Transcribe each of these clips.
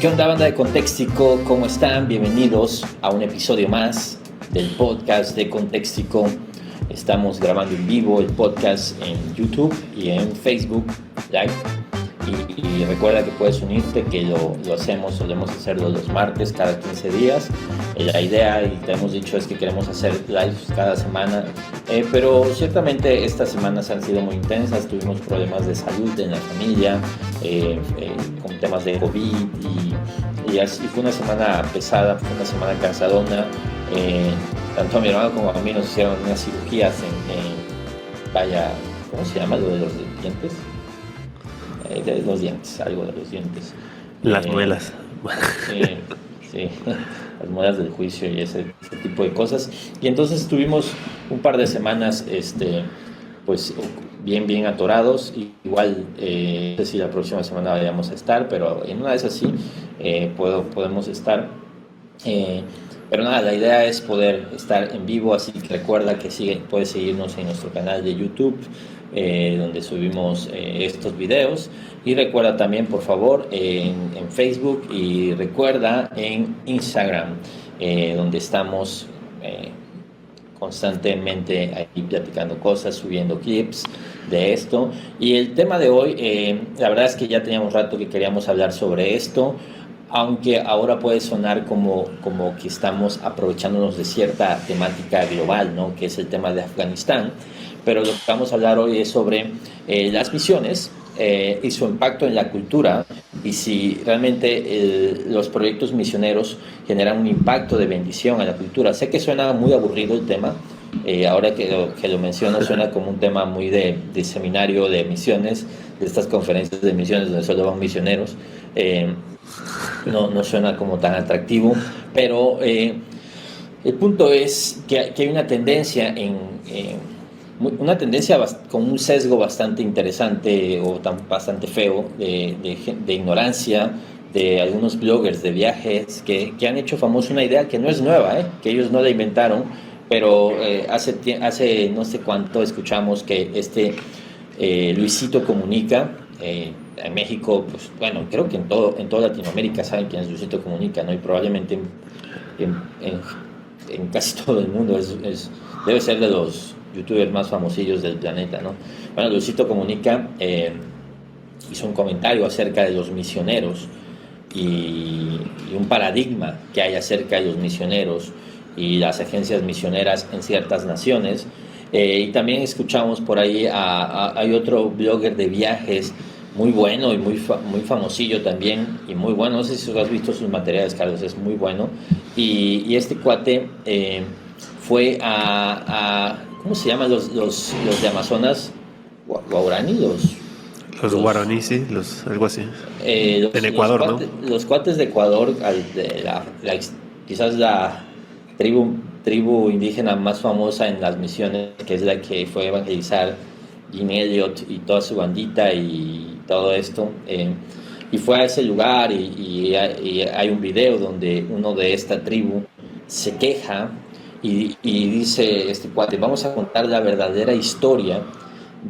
¿Qué onda, banda de Contextico? ¿Cómo están? Bienvenidos a un episodio más del podcast de Contextico. Estamos grabando en vivo el podcast en YouTube y en Facebook Live. Y recuerda que puedes unirte, que lo solemos hacerlo los martes cada 15 días. La idea, y te hemos dicho, es que queremos hacer lives cada semana, pero ciertamente estas semanas han sido muy intensas. Tuvimos problemas de salud en la familia, con temas de COVID y así fue una semana pesada, fue una semana cansadona. Tanto a mi hermano como a mí nos hicieron unas cirugías ¿cómo se llama? Lo de los dientes. De los dientes, algo de los dientes. Las muelas. Sí, las muelas del juicio y ese tipo de cosas. Y entonces estuvimos un par de semanas, pues bien atorados. Igual, no sé si la próxima semana vayamos a estar, pero en una de esas sí, podemos estar. Pero nada, la idea es poder estar en vivo, así que recuerda que puedes seguirnos en nuestro canal de YouTube, donde subimos estos videos, y recuerda también, por favor, en Facebook, y recuerda en Instagram, donde estamos constantemente ahí platicando cosas, subiendo clips de esto. Y el tema de hoy, la verdad es que ya teníamos rato que queríamos hablar sobre esto, aunque ahora puede sonar como que estamos aprovechándonos de cierta temática global, ¿no? Que es el tema de Afganistán. Pero lo que vamos a hablar hoy es sobre las misiones y su impacto en la cultura, y si realmente los proyectos misioneros generan un impacto de bendición a la cultura. Sé que suena muy aburrido el tema, ahora que lo menciono, suena como un tema muy de seminario de misiones, de estas conferencias de misiones donde solo van misioneros. No suena como tan atractivo, pero el punto es que hay una tendencia con un sesgo bastante interesante o bastante feo de ignorancia de algunos bloggers de viajes que han hecho famosa una idea que no es nueva, que ellos no la inventaron, pero hace no sé cuánto escuchamos que Luisito Comunica, en México, pues bueno, creo que en toda Latinoamérica saben quién es Luisito Comunica, ¿no? Y probablemente en casi todo el mundo debe ser de los youtubers más famosillos del planeta, ¿no? Bueno, Luisito Comunica hizo un comentario acerca de los misioneros y un paradigma que hay acerca de los misioneros y las agencias misioneras en ciertas naciones. Y también escuchamos por ahí hay otro blogger de viajes muy bueno y muy famosillo también, y muy bueno, no sé si has visto sus materiales, Carlos, es muy bueno. Y este cuate fue ¿cómo se llaman los de Amazonas? Guaraní, los guaraní, sí, algo así. En Ecuador, ¿no? Los cuates de Ecuador, quizás la tribu indígena más famosa en las misiones, que es la que fue a evangelizar Jim Elliot y toda su bandita y todo esto, y fue a ese lugar y hay un video donde uno de esta tribu se queja y dice este cuate: vamos a contar la verdadera historia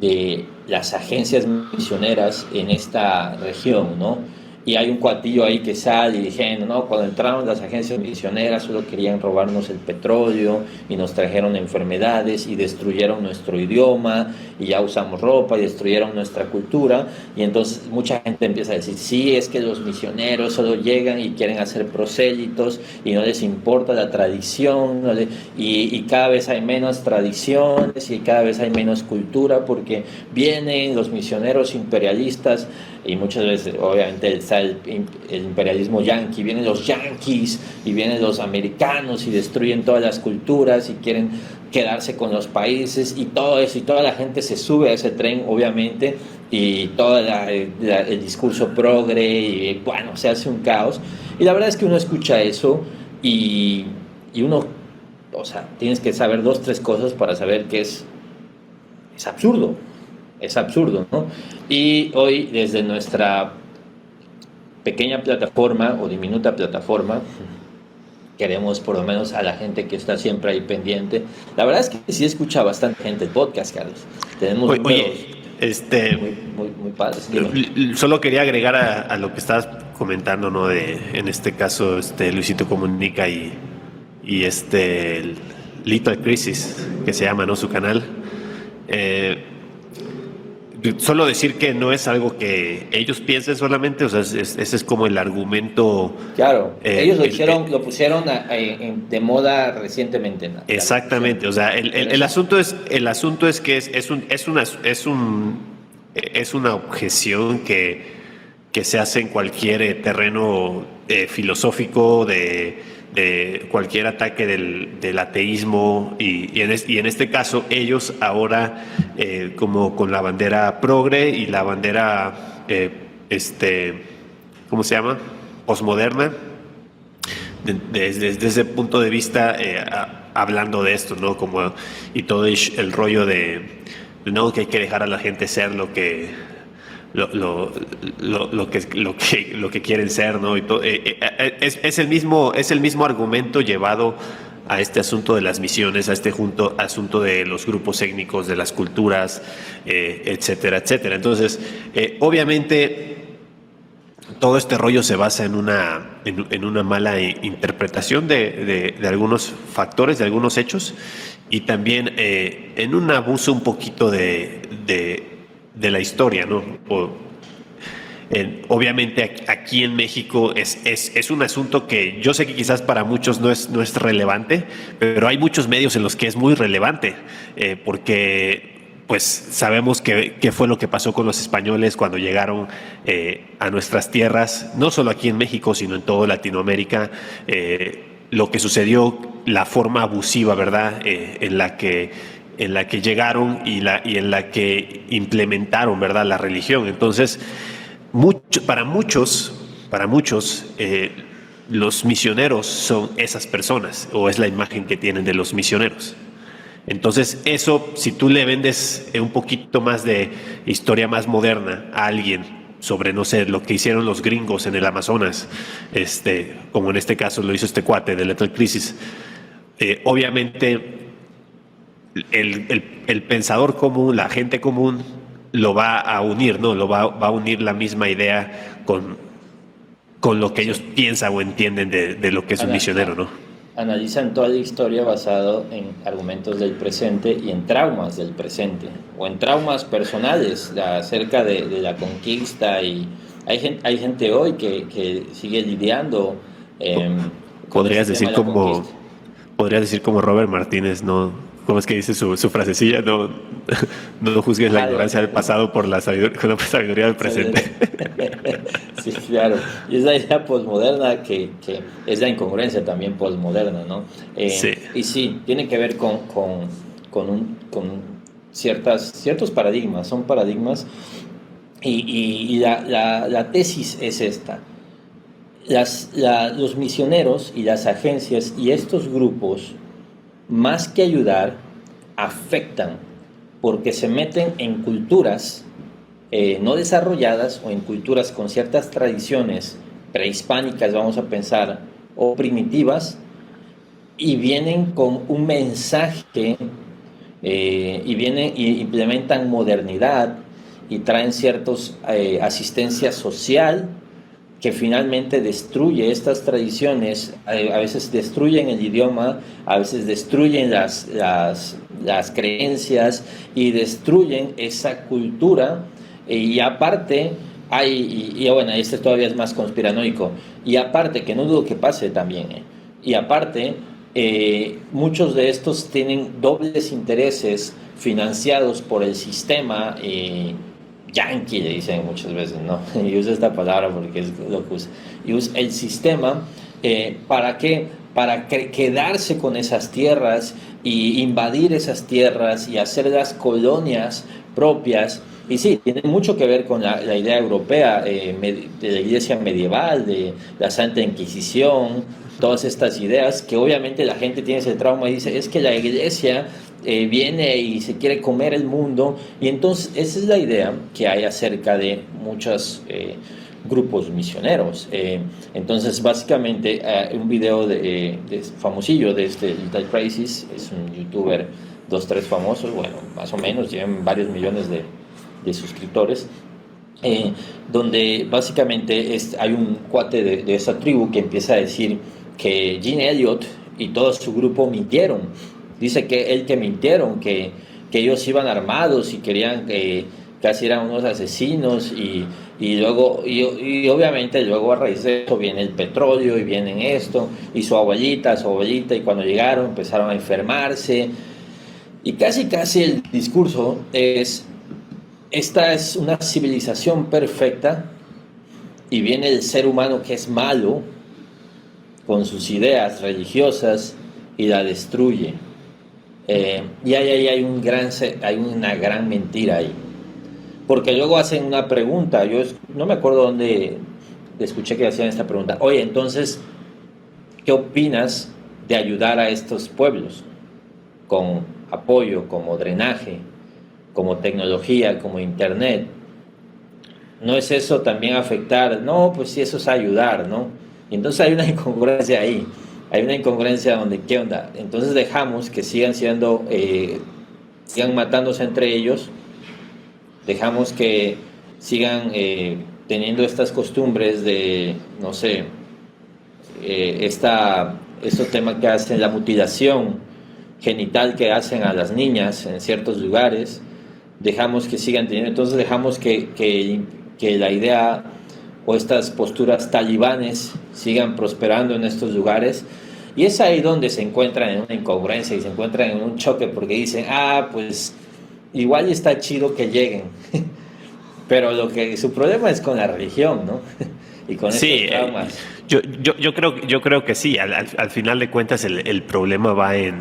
de las agencias misioneras en esta región, ¿no? Y hay un cuatillo ahí que sale diciendo: no, cuando entraron las agencias misioneras solo querían robarnos el petróleo y nos trajeron enfermedades y destruyeron nuestro idioma y ya usamos ropa y destruyeron nuestra cultura. Y entonces mucha gente empieza a decir: sí, es que los misioneros solo llegan y quieren hacer prosélitos y no les importa la tradición, y cada vez hay menos tradiciones y cada vez hay menos cultura porque vienen los misioneros imperialistas. Y muchas veces, obviamente, está el imperialismo yanqui, vienen los yanquis y vienen los americanos y destruyen todas las culturas y quieren quedarse con los países y todo eso, y toda la gente se sube a ese tren, obviamente, y todo el discurso progre, y bueno, se hace un caos. Y la verdad es que uno escucha eso y uno, o sea, tienes que saber 2-3 cosas para saber que es absurdo. Es absurdo, ¿no? Y hoy, desde nuestra pequeña plataforma o diminuta plataforma, queremos, por lo menos a la gente que está siempre ahí pendiente. La verdad es que sí escucha bastante gente el podcast, Carlos. Tenemos números muy padres. Solo quería agregar a lo que estabas comentando, ¿no? En este caso, Luisito Comunica y el Little Crisis, que se llama, ¿no? Su canal. Solo decir que no es algo que ellos piensen solamente, o sea, ese es como el argumento. Claro, ellos lo pusieron de moda recientemente. Exactamente, o sea, el asunto es que es una objeción que se hace en cualquier terreno filosófico de cualquier ataque del ateísmo y en este caso ellos ahora como con la bandera progre y la bandera ¿cómo se llama? Posmoderna, desde ese punto de vista hablando de esto, ¿no? Como y todo el rollo de no, que hay que dejar a la gente ser lo que quieren ser, ¿no? Y es el mismo argumento llevado a este asunto de las misiones, a este asunto de los grupos étnicos, de las culturas, etcétera, etcétera. Entonces, obviamente, todo este rollo se basa en una mala interpretación de algunos factores, de algunos hechos, y también en un abuso un poquito de la historia, ¿no? Obviamente aquí en México es un asunto que yo sé que quizás para muchos no es relevante, pero hay muchos medios en los que es muy relevante, porque pues sabemos qué fue lo que pasó con los españoles cuando llegaron a nuestras tierras, no solo aquí en México, sino en toda Latinoamérica, lo que sucedió, la forma abusiva, ¿verdad?, en la que llegaron y en la que implementaron, ¿verdad?, la religión. Entonces, para muchos, los misioneros son esas personas, o es la imagen que tienen de los misioneros. Entonces, eso, si tú le vendes un poquito más de historia más moderna a alguien sobre, no sé, lo que hicieron los gringos en el Amazonas, como en este caso lo hizo este cuate de Little Crisis, obviamente el pensador común, la gente común, lo va a unir, ¿no? Lo va a unir la misma idea con lo que ellos piensan o entienden de lo que es un misionero, ¿no? Analizan toda la historia basado en argumentos del presente y en traumas del presente, o en traumas personales acerca de la conquista, y hay gente hoy que sigue lidiando podrías decir como Robert Martínez, ¿no? ¿Cómo es que dice su frasecilla? No juzgues la ignorancia del pasado por la sabiduría del presente. Sí, claro. Y es la idea posmoderna que es la incongruencia también posmoderna, ¿no? Sí. Y sí, tiene que ver con ciertos paradigmas, son paradigmas, y la tesis es esta. Los misioneros y las agencias y estos grupos, más que ayudar, afectan, porque se meten en culturas no desarrolladas, o en culturas con ciertas tradiciones prehispánicas, vamos a pensar, o primitivas, y vienen con un mensaje, y implementan modernidad y traen ciertos asistencia social, que finalmente destruye estas tradiciones, a veces destruyen el idioma, a veces destruyen las creencias y destruyen esa cultura, y aparte bueno, este todavía es más conspiranoico, y aparte, que no dudo que pase también, y aparte, muchos de estos tienen dobles intereses financiados por el sistema yankee, le dicen muchas veces, ¿no? Y uso esta palabra porque es lo que usa. Y usa el sistema, ¿para qué? Para quedarse con esas tierras y invadir esas tierras y hacer las colonias propias. Y sí, tiene mucho que ver con la idea europea, de la iglesia medieval, de la Santa Inquisición, todas estas ideas que obviamente la gente tiene ese trauma y dice, es que la iglesia viene y se quiere comer el mundo, y entonces esa es la idea que hay acerca de muchos grupos misioneros. Entonces básicamente un video de famosillo de Little Crisis, es un youtuber 2-3 famosos, bueno, más o menos, llevan varios millones de suscriptores, eh, donde básicamente hay un cuate de esa tribu que empieza a decir que Gene Elliot y todo su grupo mintieron. Dice que mintieron, que ellos iban armados y querían que casi eran unos asesinos y luego y obviamente luego a raíz de eso viene el petróleo y viene esto y su abuelita y cuando llegaron empezaron a enfermarse y casi el discurso es: esta es una civilización perfecta y viene el ser humano que es malo con sus ideas religiosas y la destruye. Y ahí hay una gran mentira ahí. Porque luego hacen una pregunta, yo no me acuerdo dónde escuché que hacían esta pregunta: oye, entonces, ¿qué opinas de ayudar a estos pueblos con apoyo, como drenaje, como tecnología, como internet? ¿No es eso también afectar? No, pues sí, eso es ayudar, ¿no? Y entonces hay una incongruencia ahí, hay una incongruencia donde, ¿qué onda? Entonces dejamos que sigan matándose entre ellos, dejamos que sigan teniendo estas costumbres de, no sé, estos temas que hacen, la mutilación genital que hacen a las niñas en ciertos lugares, dejamos que sigan teniendo, entonces dejamos que la idea o estas posturas talibanes sigan prosperando en estos lugares, y es ahí donde se encuentran en una incongruencia y se encuentran en un choque, porque dicen: pues igual está chido que lleguen, pero su problema es con la religión, ¿no? Y con Sí, estos traumas. yo creo que sí. Al final de cuentas el problema va en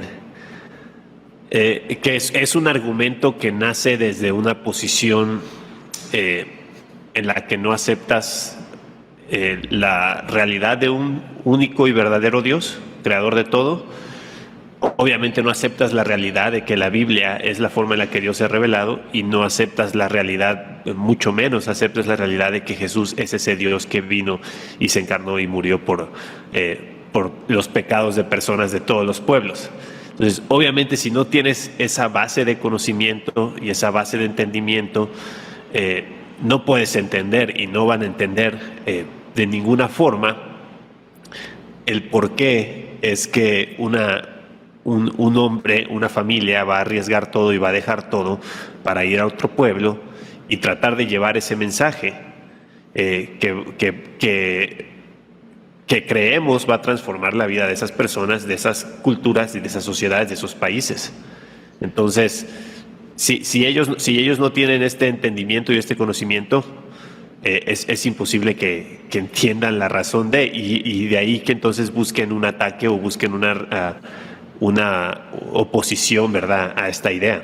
que es un argumento que nace desde una posición en la que no aceptas la realidad de un único y verdadero Dios, creador de todo. Obviamente no aceptas la realidad de que la Biblia es la forma en la que Dios se ha revelado, y no aceptas la realidad, mucho menos aceptas la realidad de que Jesús es ese Dios que vino y se encarnó y murió por los pecados de personas de todos los pueblos. Entonces, obviamente, si no tienes esa base de conocimiento y esa base de entendimiento, no puedes entender, y no van a entender de ninguna forma el por qué es que un hombre, una familia va a arriesgar todo y va a dejar todo para ir a otro pueblo y tratar de llevar ese mensaje que creemos va a transformar la vida de esas personas, de esas culturas y de esas sociedades, de esos países. Entonces, si ellos no tienen este entendimiento y este conocimiento, es imposible que entiendan la razón y de ahí que entonces busquen un ataque o busquen una oposición, ¿verdad?, a esta idea.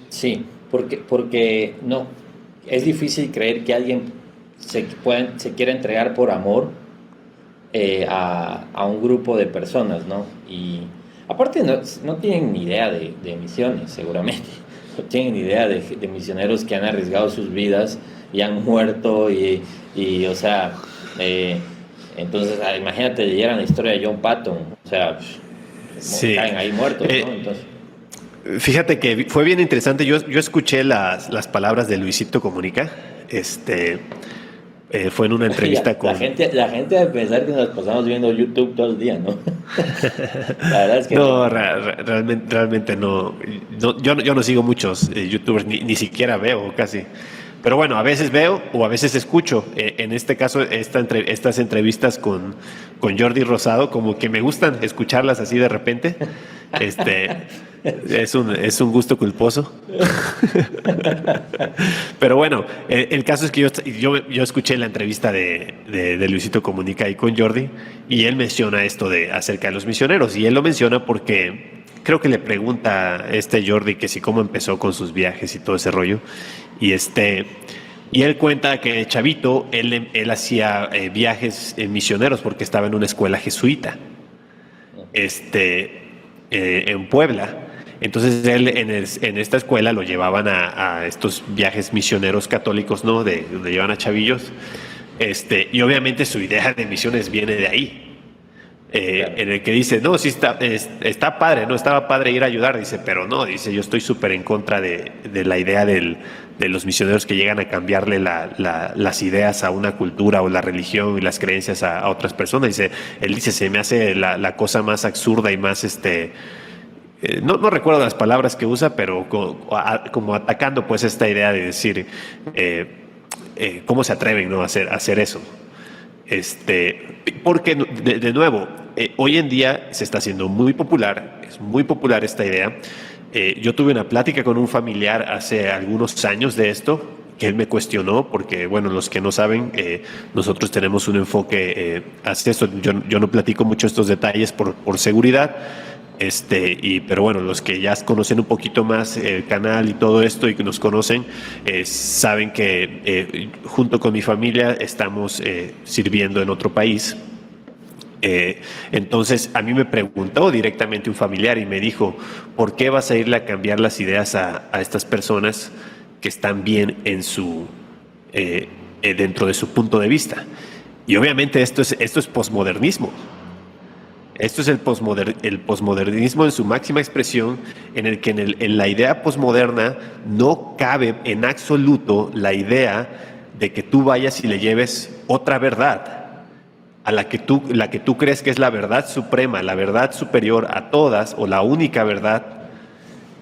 Sí, porque no, es difícil creer que alguien se quiera entregar por amor a un grupo de personas, ¿no? Y aparte no tienen ni idea de misiones, seguramente. No tienen ni idea de misioneros que han arriesgado sus vidas y han muerto o sea, entonces imagínate, leyeran la historia de John Patton, o sea, sí, caen ahí muertos, ¿no? Entonces, fíjate que fue bien interesante. Yo escuché las palabras de Luisito Comunica. Fue en una entrevista con... La gente debe pensar que nos pasamos viendo YouTube todo el día, ¿no? La verdad es que no. Realmente no. Yo no sigo muchos youtubers, ni siquiera veo casi. Pero bueno, a veces veo o a veces escucho. En este caso, estas entrevistas con Jordi Rosado, como que me gustan escucharlas así de repente. Es un gusto culposo. Pero bueno, el caso es que yo escuché la entrevista de Luisito Comunica ahí con Jordi, y él menciona esto acerca de los misioneros, y él lo menciona porque creo que le pregunta a Jordi que si cómo empezó con sus viajes y todo ese rollo, y él cuenta que chavito él hacía viajes misioneros porque estaba en una escuela jesuita en Puebla. Entonces él en esta escuela lo llevaban a estos viajes misioneros católicos, ¿no? Donde llevan a chavillos. Y obviamente su idea de misiones viene de ahí. Claro. en el que dice, no, sí está padre, no estaba padre ir a ayudar, dice, pero no, dice, yo estoy súper en contra de la idea de los misioneros que llegan a cambiarle las ideas a una cultura o la religión y las creencias a otras personas. Dice, él dice, se me hace la cosa más absurda y más no recuerdo las palabras que usa, pero como atacando pues esta idea de decir cómo se atreven, ¿no?, a hacer eso. Porque de nuevo, hoy en día se está haciendo muy popular, es muy popular esta idea. Yo tuve una plática con un familiar hace algunos años de esto, que él me cuestionó, porque, bueno, los que no saben, nosotros tenemos un enfoque hacia esto. Yo no platico mucho estos detalles por seguridad, pero bueno, los que ya conocen un poquito más el canal y todo esto y que nos conocen, saben que junto con mi familia estamos sirviendo en otro país. Entonces a mí me preguntó directamente un familiar y me dijo, ¿por qué vas a irle a cambiar las ideas a estas personas que están bien dentro de su punto de vista? Y obviamente esto es posmodernismo. Esto es el posmodernismo en su máxima expresión, en el que en la idea posmoderna no cabe en absoluto la idea de que tú vayas y le lleves otra verdad a la que tú crees que es la verdad suprema, la verdad superior a todas, o la única verdad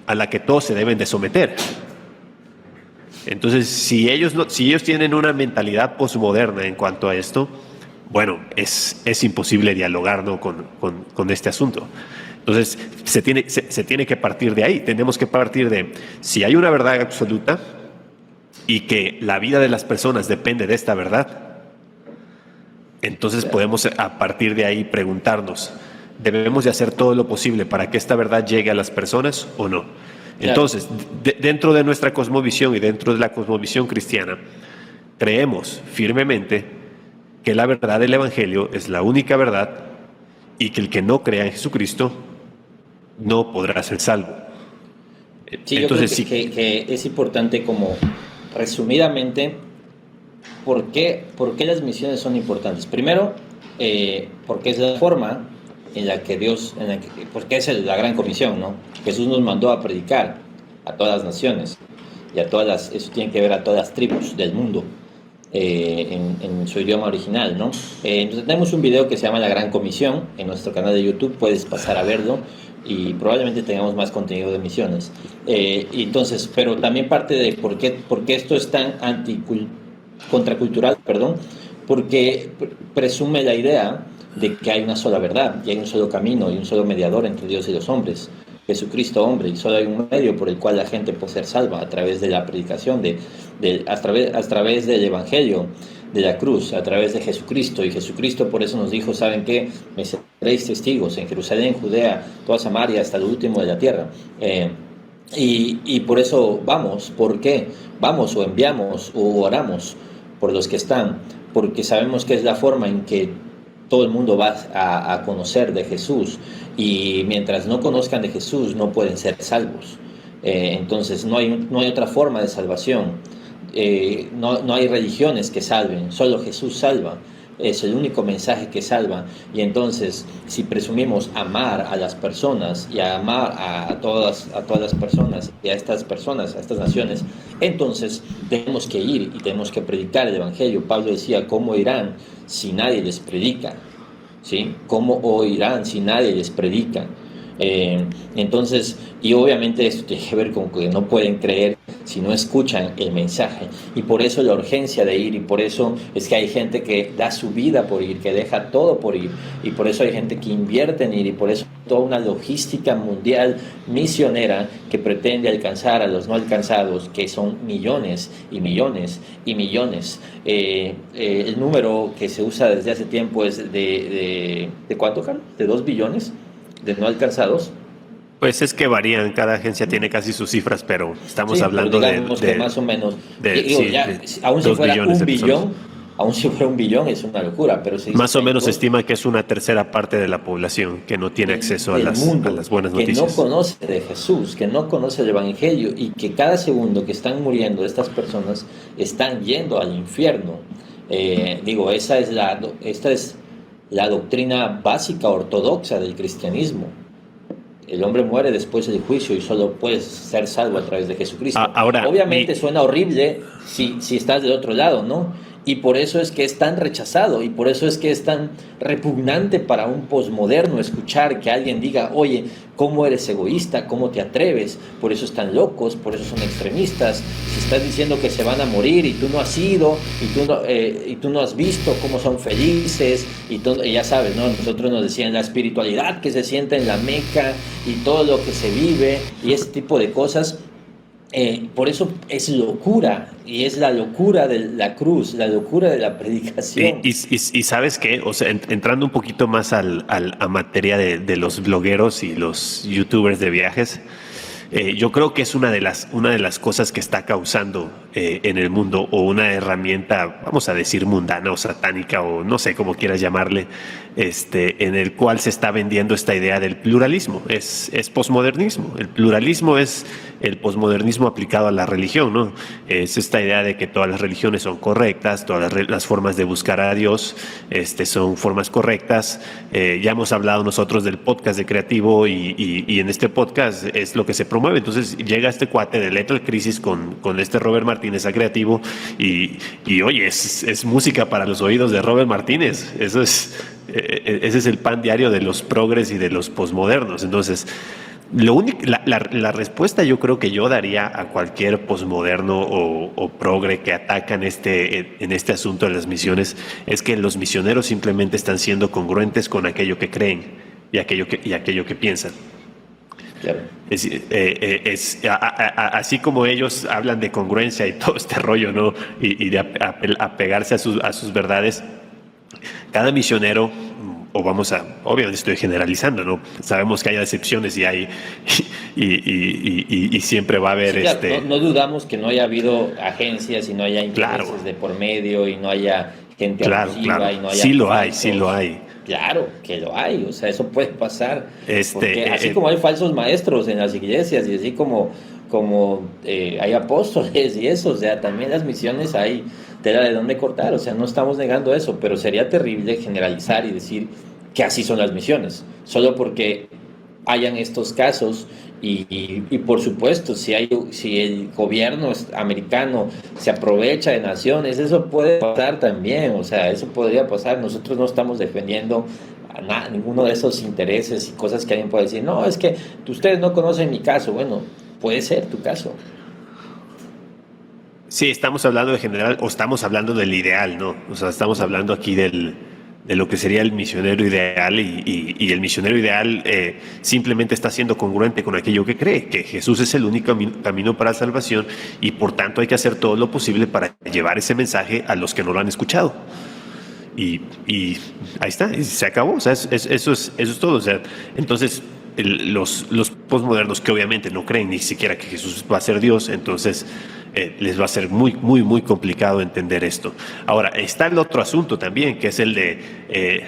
a la que todos se deben de someter. Entonces, si ellos tienen una mentalidad posmoderna en cuanto a esto, bueno, es imposible dialogar, ¿no?, con este asunto. Entonces, se tiene que partir de ahí. Tenemos que partir de, si hay una verdad absoluta y que la vida de las personas depende de esta verdad, entonces podemos a partir de ahí preguntarnos, ¿debemos de hacer todo lo posible para que esta verdad llegue a las personas o no? Entonces, dentro de nuestra cosmovisión y dentro de la cosmovisión cristiana, creemos firmemente que la verdad del Evangelio es la única verdad y que el que no crea en Jesucristo no podrá ser salvo. Sí, entonces, yo creo que es importante, como resumidamente, ¿por qué las misiones son importantes? Primero, porque es la forma en la que porque es la gran comisión, ¿no? Jesús nos mandó a predicar a todas las naciones y eso tiene que ver a todas las tribus del mundo. En su idioma original, ¿no? Entonces tenemos un video que se llama La Gran Comisión en nuestro canal de YouTube, puedes pasar a verlo y probablemente tengamos más contenido de misiones. Y entonces, pero también parte de por qué esto es tan contracultural, porque presume la idea de que hay una sola verdad y hay un solo camino y un solo mediador entre Dios y los hombres, Jesucristo hombre, y solo hay un medio por el cual la gente puede ser salva, a través de la predicación, a través del Evangelio, de la cruz, a través de Jesucristo. Y Jesucristo por eso nos dijo, ¿saben qué? Me seréis testigos en Jerusalén, Judea, toda Samaria, hasta lo último de la tierra. Y por eso vamos. ¿Por qué? Vamos o enviamos o oramos por los que están, porque sabemos que es la forma en que todo el mundo va a conocer de Jesús, y mientras no conozcan de Jesús no pueden ser salvos. Entonces no hay otra forma de salvación. No hay religiones que salven, solo Jesús salva. Es el único mensaje que salva. Y entonces, si presumimos amar a las personas y a amar a todas las personas y a estas naciones, entonces tenemos que ir y tenemos que predicar el Evangelio. Pablo decía, ¿cómo irán si nadie les predica? ¿Sí? ¿Cómo oirán si nadie les predica? Entonces, y obviamente esto tiene que ver con que no pueden creer si no escuchan el mensaje, y por eso la urgencia de ir, y por eso es que hay gente que da su vida por ir, que deja todo por ir, y por eso hay gente que invierte en ir, y por eso toda una logística mundial misionera que pretende alcanzar a los no alcanzados, que son millones y millones y millones. El número que se usa desde hace tiempo es ¿de cuánto, Carlos? ¿De 2 billones de no alcanzados? Pues es que varían, cada agencia tiene casi sus cifras, pero estamos hablando de más o menos, aún si fuera un billón es una locura, pero más o menos se estima que es una tercera parte de la población que no tiene acceso a las buenas noticias. Que no conoce de Jesús, que no conoce el Evangelio, y que cada segundo que están muriendo estas personas están yendo al infierno. Esta es la doctrina básica ortodoxa del cristianismo. El hombre muere después del juicio y solo puedes ser salvo a través de Jesucristo. Ahora, obviamente suena horrible si estás del otro lado, ¿no? Y por eso es que es tan rechazado y por eso es que es tan repugnante para un posmoderno escuchar que alguien diga, oye, ¿cómo eres egoísta? ¿Cómo te atreves? Por eso están locos, por eso son extremistas. Si estás diciendo que se van a morir y tú no has ido y tú no has visto cómo son felices y ya sabes, ¿no? Nosotros nos decían la espiritualidad que se siente en la Meca y todo lo que se vive y ese tipo de cosas. Por eso es locura, y es la locura de la cruz, la locura de la predicación. Y ¿sabes qué? O sea, entrando un poquito más a materia de los blogueros y los youtubers de viajes, yo creo que es una de las cosas que está causando en el mundo, o una herramienta, vamos a decir, mundana o satánica, o no sé cómo quieras llamarle, en el cual se está vendiendo esta idea del pluralismo. Es posmodernismo. El pluralismo es el posmodernismo aplicado a la religión, ¿no? Es esta idea de que todas las religiones son correctas, todas las formas de buscar a Dios son formas correctas. Ya hemos hablado nosotros del podcast de Creativo y en este podcast es lo que se promueve. Entonces llega este cuate de Lethal Crisis con este Robert Martínez a Creativo y oye, es música para los oídos de Robert Martínez. Ese es el pan diario de los progres y de los posmodernos. Entonces, la respuesta yo creo que yo daría a cualquier posmoderno o progre que atacan en este asunto de las misiones es que los misioneros simplemente están siendo congruentes con aquello que creen y aquello que piensan. Claro. Así como ellos hablan de congruencia y todo este rollo, ¿no? Y de apegarse a sus verdades, cada misionero, obviamente estoy generalizando, ¿no? Sabemos que hay excepciones y siempre va a haber sí, claro, no dudamos que no haya habido agencias y no haya intereses claro, de por medio y no haya gente claro. y no haya sí lo hay. Claro que lo hay, o sea, eso puede pasar. Porque así como hay falsos maestros en las iglesias y así como hay apóstoles y eso, o sea, también las misiones hay tela de dónde cortar, o sea, no estamos negando eso, pero sería terrible generalizar y decir que así son las misiones, solo porque hayan estos casos y por supuesto, si el gobierno americano se aprovecha de naciones, eso puede pasar también, o sea, eso podría pasar. Nosotros no estamos defendiendo ninguno de esos intereses y cosas que alguien puede decir, no, es que ustedes no conocen mi caso. Bueno, puede ser tu caso. Sí, estamos hablando de general, o estamos hablando del ideal, ¿no? O sea, estamos hablando aquí de lo que sería el misionero ideal y el misionero ideal simplemente está siendo congruente con aquello que cree, que Jesús es el único camino para la salvación y por tanto hay que hacer todo lo posible para llevar ese mensaje a los que no lo han escuchado. Y ahí está, y se acabó, o sea, eso es todo. O sea, entonces los posmodernos que obviamente no creen ni siquiera que Jesús va a ser Dios, entonces les va a ser muy, muy, muy complicado entender esto. Ahora, está el otro asunto también, que es el de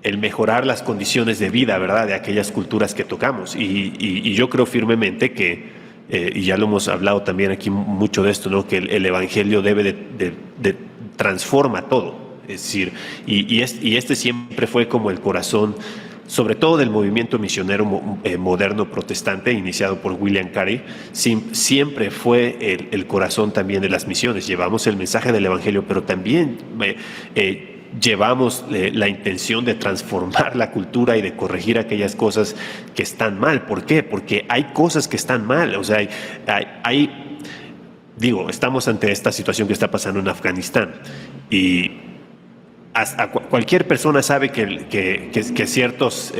el mejorar las condiciones de vida, ¿verdad?, de aquellas culturas que tocamos. Y yo creo firmemente que, y ya lo hemos hablado también aquí mucho de esto, ¿no?, que el evangelio debe de transforma todo. Es decir, y este siempre fue como el corazón, sobre todo del movimiento misionero moderno protestante iniciado por William Carey. Siempre fue el corazón también de las misiones. Llevamos el mensaje del evangelio, pero también llevamos la intención de transformar la cultura y de corregir aquellas cosas que están mal. ¿Por qué? Porque hay cosas que están mal. O sea, estamos ante esta situación que está pasando en Afganistán y cualquier persona sabe que ciertos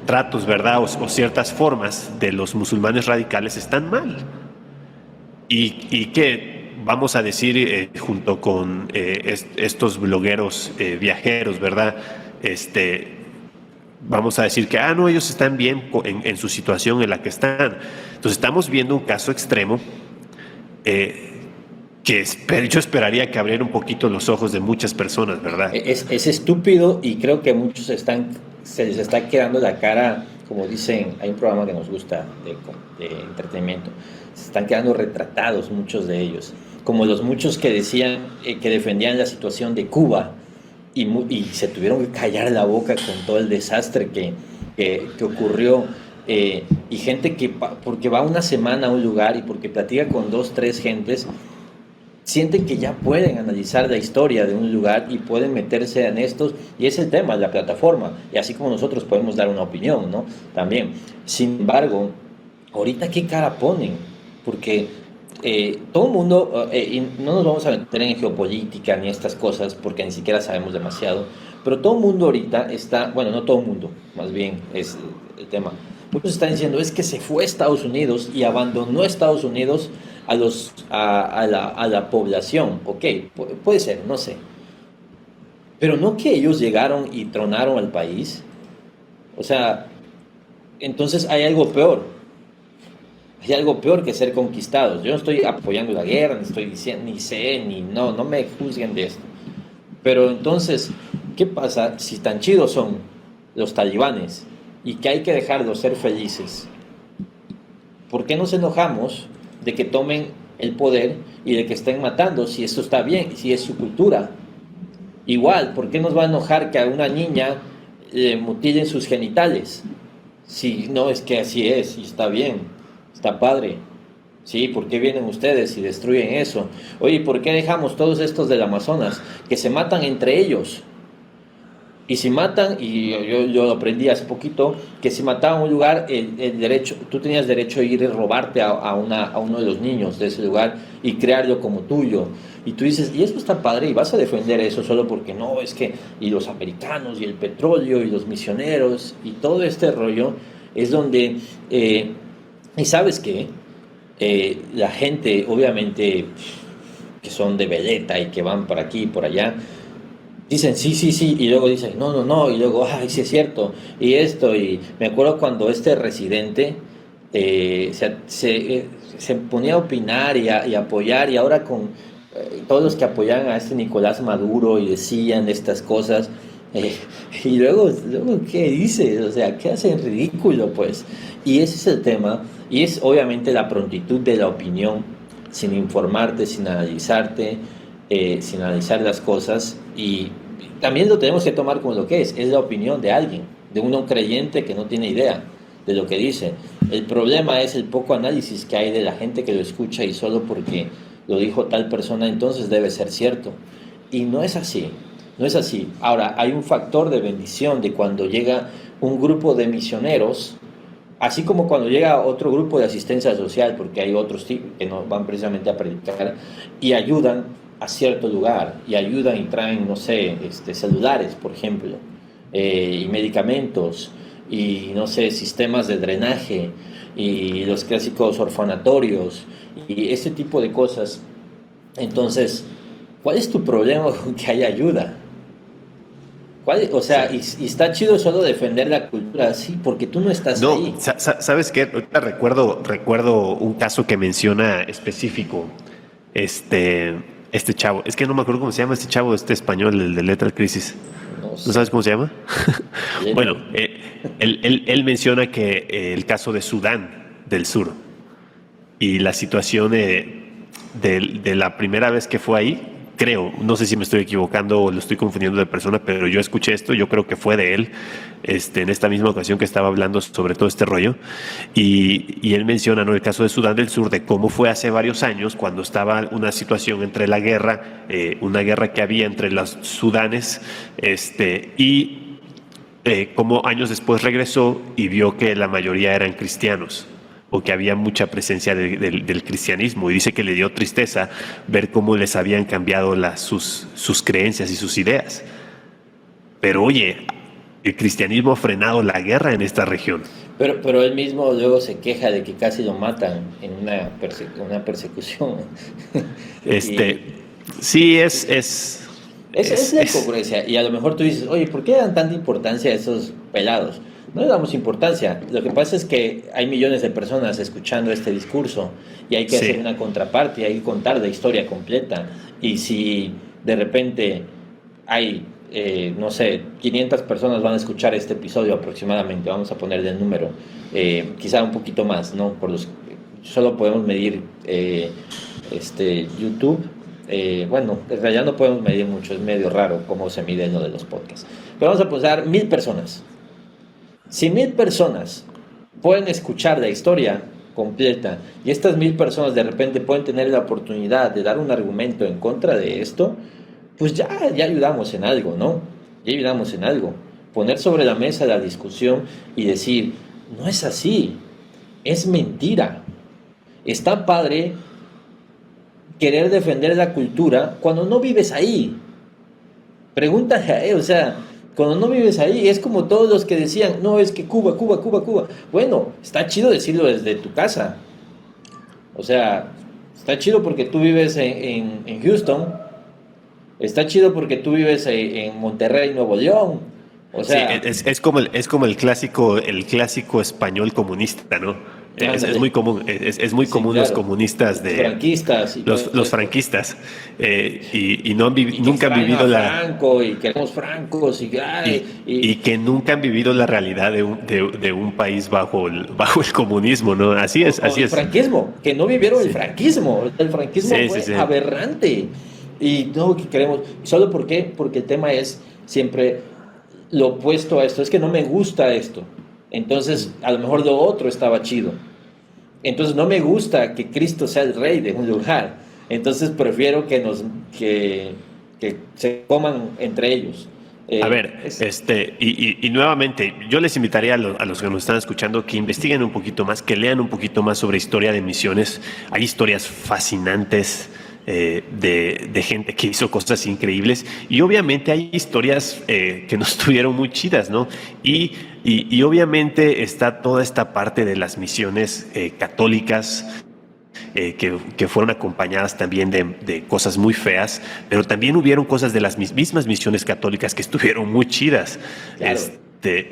tratos, ¿verdad?, o ciertas formas de los musulmanes radicales están mal. Y que vamos a decir, junto con estos blogueros viajeros, ¿verdad?, vamos a decir que no, ellos están bien en su situación en la que están. Entonces estamos viendo un caso extremo que yo esperaría que abriera un poquito los ojos de muchas personas, ¿verdad? Es estúpido y creo que muchos se les está quedando la cara, como dicen, hay un programa que nos gusta de entretenimiento, se están quedando retratados muchos de ellos, como los muchos que decían, que defendían la situación de Cuba y se tuvieron que callar la boca con todo el desastre que ocurrió. Y gente porque va una semana a un lugar y porque platica con dos, tres gentes, sienten que ya pueden analizar la historia de un lugar y pueden meterse en estos, y es el tema, la plataforma, y así como nosotros podemos dar una opinión, ¿no? También. Sin embargo, ahorita qué cara ponen, porque todo el mundo, y no nos vamos a meter en geopolítica ni estas cosas, porque ni siquiera sabemos demasiado, pero todo el mundo ahorita está, bueno, no todo el mundo, más bien es el tema. Muchos están diciendo es que se fue a Estados Unidos y abandonó a Estados Unidos a la población. Ok, puede ser, no sé. Pero no que ellos llegaron y tronaron al país. O sea, entonces hay algo peor. Hay algo peor que ser conquistados. Yo no estoy apoyando la guerra, ni estoy diciendo, ni sé, ni no me juzguen de esto. Pero entonces, ¿qué pasa si tan chidos son los talibanes y que hay que dejarlos ser felices? ¿Por qué nos enojamos de que tomen el poder y de que estén matando si esto está bien, si es su cultura? Igual, ¿por qué nos va a enojar que a una niña le mutilen sus genitales? Si no, es que así es y está bien, está padre. Sí, ¿por qué vienen ustedes y destruyen eso? Oye, ¿por qué dejamos todos estos del Amazonas que se matan entre ellos? Y si matan, y yo lo aprendí hace poquito, que si mataban un lugar, el derecho, tú tenías derecho a ir y robarte a uno de los niños de ese lugar y crearlo como tuyo. Y tú dices, y eso está padre, y vas a defender eso solo porque no, es que, y los americanos, y el petróleo, y los misioneros, y todo este rollo, es donde, y sabes qué, la gente, obviamente, que son de veleta y que van por aquí y por allá, dicen sí, sí, sí, y luego dicen no, no, no, y luego, ay, sí es cierto, y esto, y me acuerdo cuando este residente se ponía a opinar y apoyar, y ahora con todos los que apoyaban a este Nicolás Maduro y decían estas cosas, eh, y luego, ¿qué dice? O sea, ¿qué hacen ridículo, pues? Y ese es el tema, y es obviamente la prontitud de la opinión, sin informarte, sin analizarte, sin analizar las cosas, y también lo tenemos que tomar como lo que es la opinión de alguien, de un no creyente que no tiene idea de lo que dice. El problema es el poco análisis que hay de la gente que lo escucha y solo porque lo dijo tal persona entonces debe ser cierto. Y no es así, no es así. Ahora, hay un factor de bendición de cuando llega un grupo de misioneros, así como cuando llega otro grupo de asistencia social, porque hay otros tipos que no van precisamente a predicar y ayudan a cierto lugar, y ayudan y traen, no sé, celulares, por ejemplo, y medicamentos, y no sé, sistemas de drenaje, y los clásicos orfanatorios, y ese tipo de cosas. Entonces, ¿cuál es tu problema con que haya ayuda? O sea, y está chido solo defender la cultura, sí, porque tú no estás ahí. No, ¿sabes qué? Ahorita recuerdo un caso que menciona específico este chavo. Es que no me acuerdo cómo se llama este chavo, este español, el de Letra Crisis. No ¿No sé. sabes cómo se llama? Bueno, él menciona que el caso de Sudán del Sur y la situación de la primera vez que fue ahí, creo, no sé si me estoy equivocando o lo estoy confundiendo de persona, pero yo escuché esto, yo creo que fue de él, en esta misma ocasión que estaba hablando sobre todo este rollo, y él menciona, ¿no?, el caso de Sudán del Sur, de cómo fue hace varios años cuando estaba una situación entre la guerra, una guerra que había entre los sudanes, y cómo años después regresó y vio que la mayoría eran cristianos, o que había mucha presencia del cristianismo, y dice que le dio tristeza ver cómo les habían cambiado sus creencias y sus ideas. Pero oye, el cristianismo ha frenado la guerra en esta región. Pero él mismo luego se queja de que casi lo matan en una persecución. Y Sí, es la hipocresía. Y a lo mejor tú dices, oye, ¿por qué dan tanta importancia a esos pelados? No le damos importancia. Lo que pasa es que hay millones de personas escuchando este discurso y hay que sí. hacer una contraparte, y hay que contar la historia completa. Y si de repente hay, no sé, 500 personas van a escuchar este episodio aproximadamente, vamos a ponerle el número, quizá un poquito más, ¿no? Solo podemos medir YouTube Bueno, en realidad no podemos medir mucho, es medio raro cómo se mide lo de los podcasts. Pero vamos a pensar 1000 personas. Si 1000 personas pueden escuchar la historia completa y estas 1000 personas de repente pueden tener la oportunidad de dar un argumento en contra de esto, pues ya ayudamos en algo, ¿no? Ya ayudamos en algo. Poner sobre la mesa la discusión y decir, no es así, es mentira. Está padre querer defender la cultura cuando no vives ahí. Pregúntale a él, o sea, cuando no vives ahí, es como todos los que decían, no, es que Cuba, Cuba, Cuba, Cuba. Bueno, está chido decirlo desde tu casa. O sea, está chido porque tú vives en Houston, está chido porque tú vives en Monterrey, Nuevo León. O Sí, sea, es como el clásico español comunista, ¿no? Es muy ándale. común, es muy Sí, común los claro. comunistas Los franquistas y todo los esto. franquistas, y no Y que nunca han extraño a vivido Franco y queremos francos y que nunca han vivido la realidad de un país bajo el comunismo, ¿no? o Así el es. franquismo, que no vivieron el Sí, franquismo. El franquismo sí, sí, fue sí. aberrante. Y no que queremos. ¿Solo por qué? Porque el tema es siempre lo opuesto a esto. Es que no me gusta esto. Entonces, a lo mejor lo otro estaba chido. Entonces, no me gusta que Cristo sea el rey de un lugar. Entonces, prefiero que, que se coman entre ellos. A ver, Es, y nuevamente, yo les invitaría a los que nos están escuchando que investiguen un poquito más, que lean un poquito más sobre historia de misiones. Hay historias fascinantes de gente que hizo cosas increíbles y obviamente hay historias que no estuvieron muy chidas, ¿no? Y obviamente está toda esta parte de las misiones católicas que fueron acompañadas también de cosas muy feas, pero también hubieron cosas de las mismas misiones católicas que estuvieron muy chidas. claro.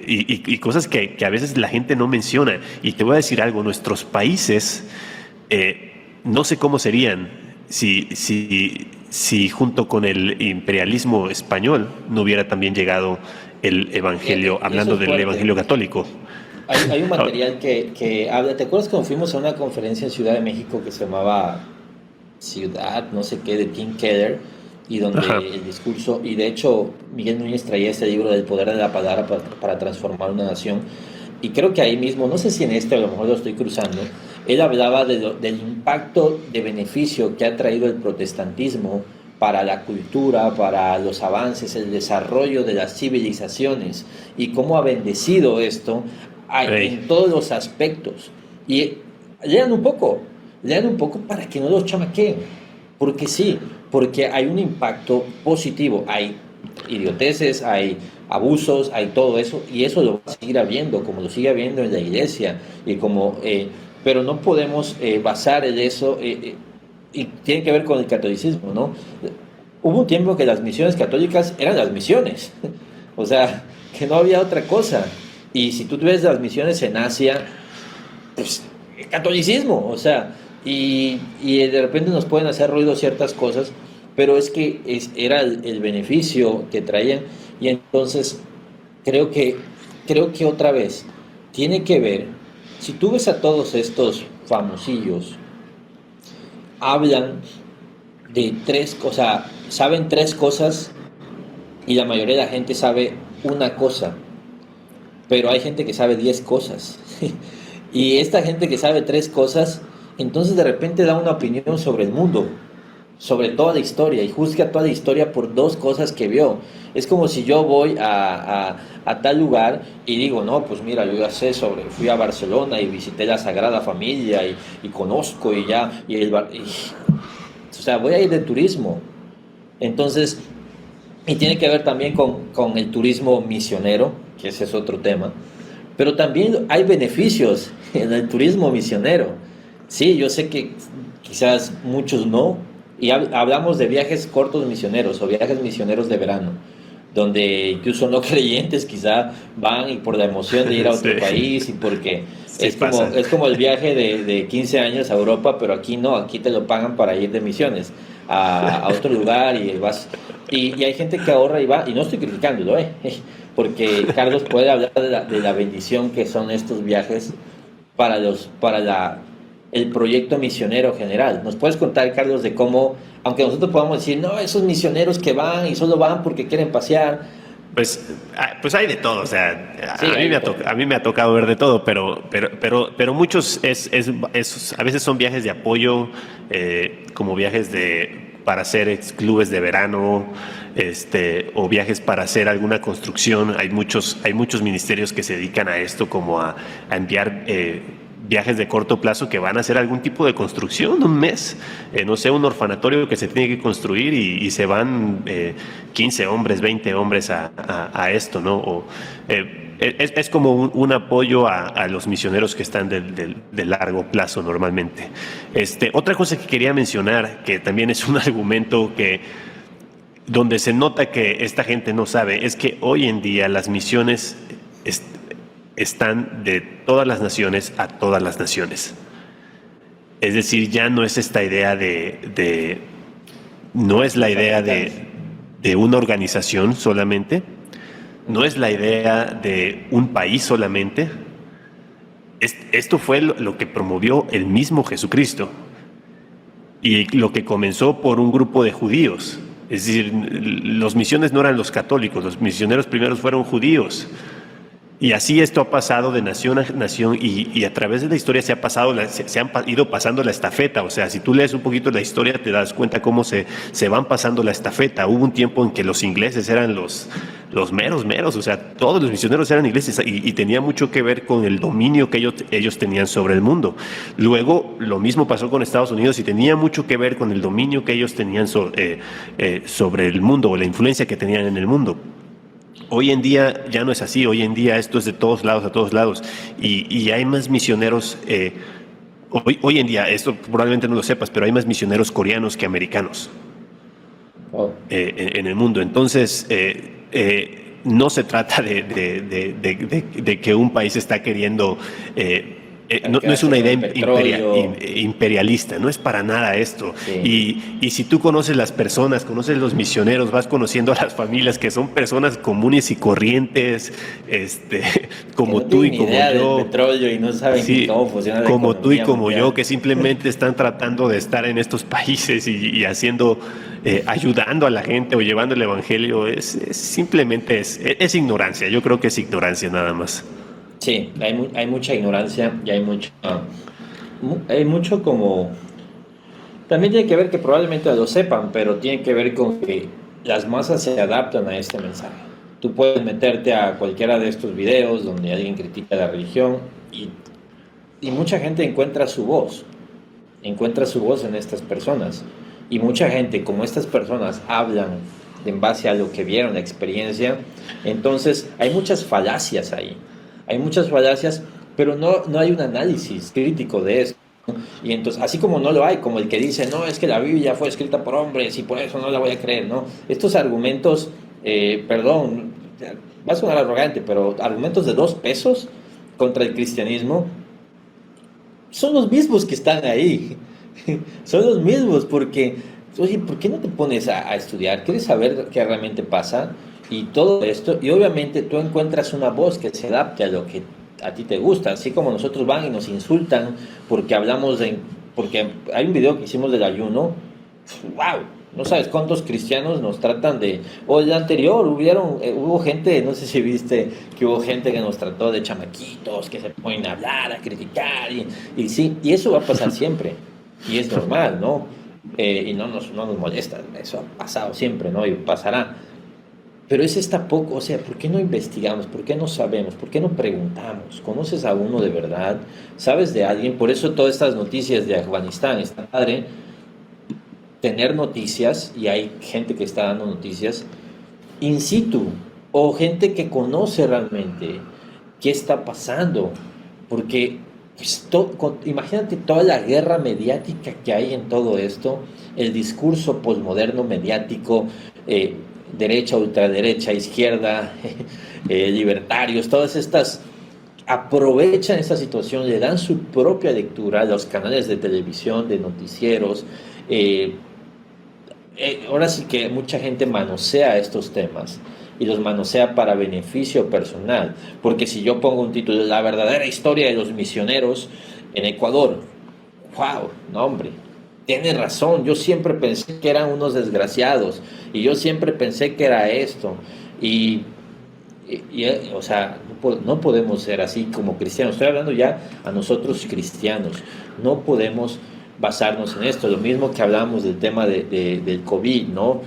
Y cosas que a veces la gente no menciona. Y te voy a decir algo, nuestros países, no sé cómo serían si junto con el imperialismo español no hubiera también llegado el evangelio, Y eso hablando es del fuerte. evangelio católico. Hay un Ah, material que habla. ¿Te acuerdas cuando fuimos a una conferencia en Ciudad de México que se llamaba Ciudad, no sé qué, de Tim Keller? Y ajá. donde el discurso, y de hecho Miguel Núñez traía ese libro del poder de la palabra para transformar una nación. Y creo que ahí mismo, no sé si en este a lo mejor lo estoy cruzando, él hablaba del impacto de beneficio que ha traído el protestantismo para la cultura, para los avances, el desarrollo de las civilizaciones y cómo ha bendecido esto Ey. en todos los aspectos. Y lean un poco para que no los chamaqueen, porque sí, porque hay un impacto positivo, hay idioteces, hay abusos, hay todo eso, y eso lo va a seguir habiendo, como lo sigue habiendo en la iglesia, y pero no podemos basar en eso, y tiene que ver con el catolicismo, ¿no? Hubo un tiempo que las misiones católicas eran las misiones, o sea, que no había otra cosa, y si tú ves las misiones en Asia, pues, catolicismo, o sea, y de repente nos pueden hacer ruido ciertas cosas, pero es que era el beneficio que traían, y entonces creo que, creo que otra vez tiene que ver, si tú ves a todos estos famosillos, hablan de tres cosas, saben tres cosas y la mayoría de la gente sabe una cosa, pero hay gente que sabe 10 cosas. Y esta gente que sabe tres cosas, entonces de repente da una opinión sobre el mundo, sobre toda la historia, y juzga toda la historia por dos cosas que vio. Es como si yo voy a tal lugar y digo, no, pues mira, yo ya sé fui a Barcelona y visité la Sagrada Familia y conozco y ya, o sea, voy a ir de turismo. Entonces, y tiene que ver también con el turismo misionero, que ese es otro tema. Pero también hay beneficios en el turismo misionero. Sí, yo sé que quizás muchos no. Y hablamos de viajes cortos misioneros o viajes misioneros de verano, donde incluso no creyentes quizá van y por la emoción de ir a Sí, otro país y porque sí pasa. es como el viaje de 15 años a Europa, pero aquí no, aquí te lo pagan para ir de misiones a otro lugar y vas. Y hay gente que ahorra y va, y no estoy criticándolo, porque Carlos puede hablar de la bendición que son estos viajes para el proyecto misionero general. ¿Nos puedes contar, Carlos, de cómo, aunque nosotros podamos decir, no, esos misioneros que van y solo van porque quieren pasear? Pues hay de todo, o sea, Sí, a mí me ha tocado ver de todo, pero muchos a veces son viajes de apoyo, como viajes para hacer clubes de verano, o viajes para hacer alguna construcción. Hay muchos ministerios que se dedican a esto, como a enviar viajes de corto plazo que van a hacer algún tipo de construcción, un mes, no sé, un orfanatorio que se tiene que construir y se van 15 hombres, 20 hombres a esto, ¿no? Es como un apoyo a los misioneros que están de largo plazo normalmente. Otra cosa que quería mencionar, que también es un argumento donde se nota que esta gente no sabe, es que hoy en día las misiones están de todas las naciones a todas las naciones. Es decir, ya no es esta idea no es la idea de una organización solamente, no es la idea de un país solamente. Esto fue lo que promovió el mismo Jesucristo y lo que comenzó por un grupo de judíos. Es decir, los misiones no eran los católicos, los misioneros primeros fueron judíos. Y así esto ha pasado de nación a nación y a través de la historia se han ido pasando la estafeta. O sea, si tú lees un poquito la historia te das cuenta cómo se van pasando la estafeta. Hubo un tiempo en que los ingleses eran los meros, o sea, todos los misioneros eran ingleses y tenía mucho que ver con el dominio que ellos tenían sobre el mundo. Luego lo mismo pasó con Estados Unidos y tenía mucho que ver con el dominio que ellos tenían sobre el mundo o la influencia que tenían en el mundo. Hoy en día ya no es así, hoy en día esto es de todos lados a todos lados y hay más misioneros, hoy en día, esto probablemente no lo sepas, pero hay más misioneros coreanos que americanos en el mundo. Entonces, no se trata de que un país está queriendo... no es una idea imperialista, no es para nada esto. Sí. Y si tú conoces las personas, conoces los misioneros, vas conociendo a las familias que son personas comunes y corrientes, como no tú y como yo. Del petróleo y no saben cómo funciona la como tú y como mundial. yo, que simplemente están tratando de estar en estos países y haciendo, ayudando a la gente o llevando el evangelio. Simplemente es ignorancia. Yo creo que es ignorancia nada más. Sí, hay mucha ignorancia y hay mucho como... También tiene que ver que probablemente lo sepan, pero tiene que ver con que las masas se adaptan a este mensaje. Tú puedes meterte a cualquiera de estos videos donde alguien critica la religión y mucha gente encuentra su voz en estas personas. Y mucha gente, como estas personas hablan en base a lo que vieron, la experiencia, entonces hay muchas falacias ahí. Hay muchas falacias, pero no hay un análisis crítico de esto. Y entonces, así como no lo hay, como el que dice, no, es que la Biblia fue escrita por hombres y por eso no la voy a creer, ¿no? Estos argumentos, perdón, va a sonar arrogante, pero argumentos de 2 pesos contra el cristianismo son los mismos que están ahí. Son los mismos porque, oye, ¿por qué no te pones a estudiar? ¿Quieres saber qué realmente pasa? Y todo esto, y obviamente tú encuentras una voz que se adapte a lo que a ti te gusta, así como nosotros van y nos insultan porque porque hay un video que hicimos del ayuno, wow, no sabes cuántos cristianos nos tratan o el anterior, hubo gente, no sé si viste, que hubo gente que nos trató de chamaquitos, que se ponen a hablar, a criticar, y sí, y eso va a pasar siempre, y es normal, ¿no? Y no nos molesta, eso ha pasado siempre, ¿no? Y pasará. Pero o sea, ¿por qué no investigamos? ¿Por qué no sabemos? ¿Por qué no preguntamos? ¿Conoces a uno de verdad? ¿Sabes de alguien? Por eso todas estas noticias de Afganistán, está padre tener noticias, y hay gente que está dando noticias in situ, o gente que conoce realmente qué está pasando, porque pues, imagínate toda la guerra mediática que hay en todo esto, el discurso posmoderno mediático, derecha, ultraderecha, izquierda, libertarios, todas estas aprovechan esta situación, le dan su propia lectura a los canales de televisión, de noticieros. Ahora sí que mucha gente manosea estos temas y los manosea para beneficio personal, porque si yo pongo un título, la verdadera historia de los misioneros en Ecuador, wow, no hombre, tiene razón, yo siempre pensé que eran unos desgraciados y yo siempre pensé que era esto y, o sea, no podemos ser así como cristianos, estoy hablando ya a nosotros cristianos, no podemos basarnos en esto, lo mismo que hablamos del tema del COVID, ¿no?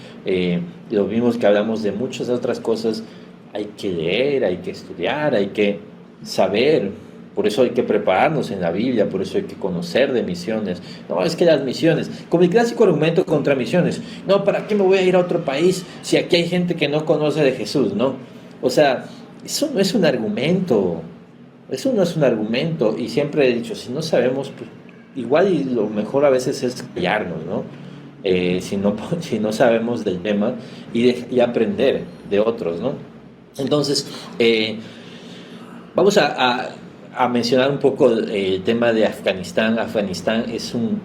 Lo mismo que hablamos de muchas otras cosas, hay que leer, hay que estudiar, hay que saber, por eso hay que prepararnos en la Biblia, por eso hay que conocer de misiones. No, es que las misiones, como el clásico argumento contra misiones, no, ¿para qué me voy a ir a otro país si aquí hay gente que no conoce de Jesús, ¿no? O sea, eso no es un argumento, eso no es un argumento, y siempre he dicho, si no sabemos, pues, igual y lo mejor a veces es callarnos, ¿no? Si no, si no sabemos del tema y aprender de otros, ¿no? Entonces, vamos a mencionar un poco el tema de Afganistán. Afganistán es un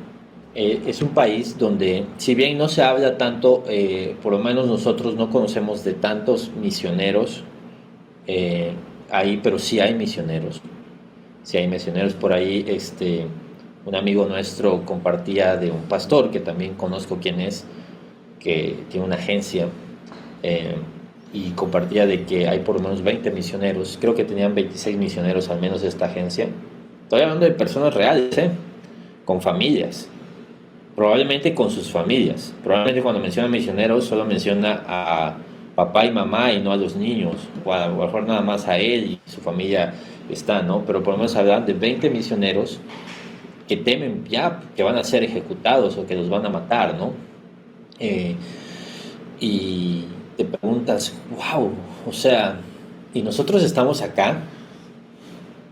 país donde, si bien no se habla tanto, por lo menos nosotros no conocemos de tantos misioneros ahí, pero sí hay misioneros. Sí hay misioneros por ahí. Un amigo nuestro compartía de un pastor que también conozco quién es, que tiene una agencia. Y compartía de que hay por lo menos 20 misioneros, creo que tenían 26 misioneros al menos de esta agencia. Estoy hablando de personas reales, con familias, probablemente con sus familias. Probablemente cuando menciona misioneros solo menciona a papá y mamá y no a los niños, o a lo mejor nada más a él y su familia está, ¿no? Pero por lo menos hablan de 20 misioneros que temen ya que van a ser ejecutados o que los van a matar, ¿no? Y te preguntas, wow, o sea, y nosotros estamos acá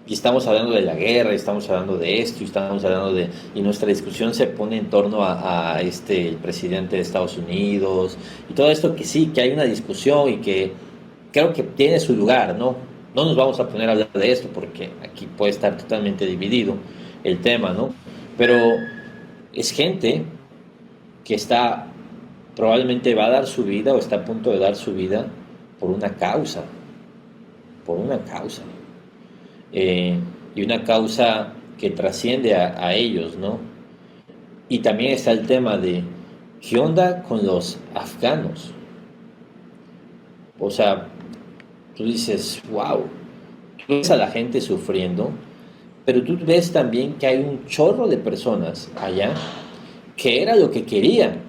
y estamos hablando de la guerra, y estamos hablando de esto, y estamos hablando de, y nuestra discusión se pone en torno a el presidente de Estados Unidos, y todo esto que sí, que hay una discusión y que creo que tiene su lugar, ¿no? No nos vamos a poner a hablar de esto porque aquí puede estar totalmente dividido el tema, ¿no? Pero es gente que está, probablemente va a dar su vida o está a punto de dar su vida por una causa, por una causa. Y una causa que trasciende a ellos, ¿no? Y también está el tema de, ¿qué onda con los afganos? O sea, tú dices, wow, tú ves a la gente sufriendo, pero tú ves también que hay un chorro de personas allá que era lo que querían.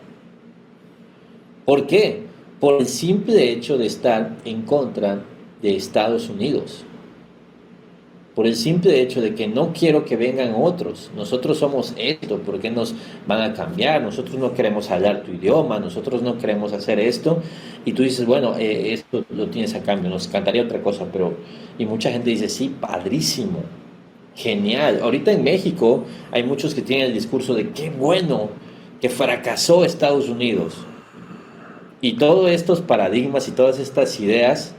¿Por qué? Por el simple hecho de estar en contra de Estados Unidos. Por el simple hecho de que no quiero que vengan otros. Nosotros somos esto, ¿por qué nos van a cambiar? Nosotros no queremos hablar tu idioma, nosotros no queremos hacer esto. Y tú dices, bueno, esto lo tienes a cambio, nos encantaría otra cosa, pero... Y mucha gente dice, sí, padrísimo, genial. Ahorita en México hay muchos que tienen el discurso de qué bueno que fracasó Estados Unidos. Y todos estos paradigmas y todas estas ideas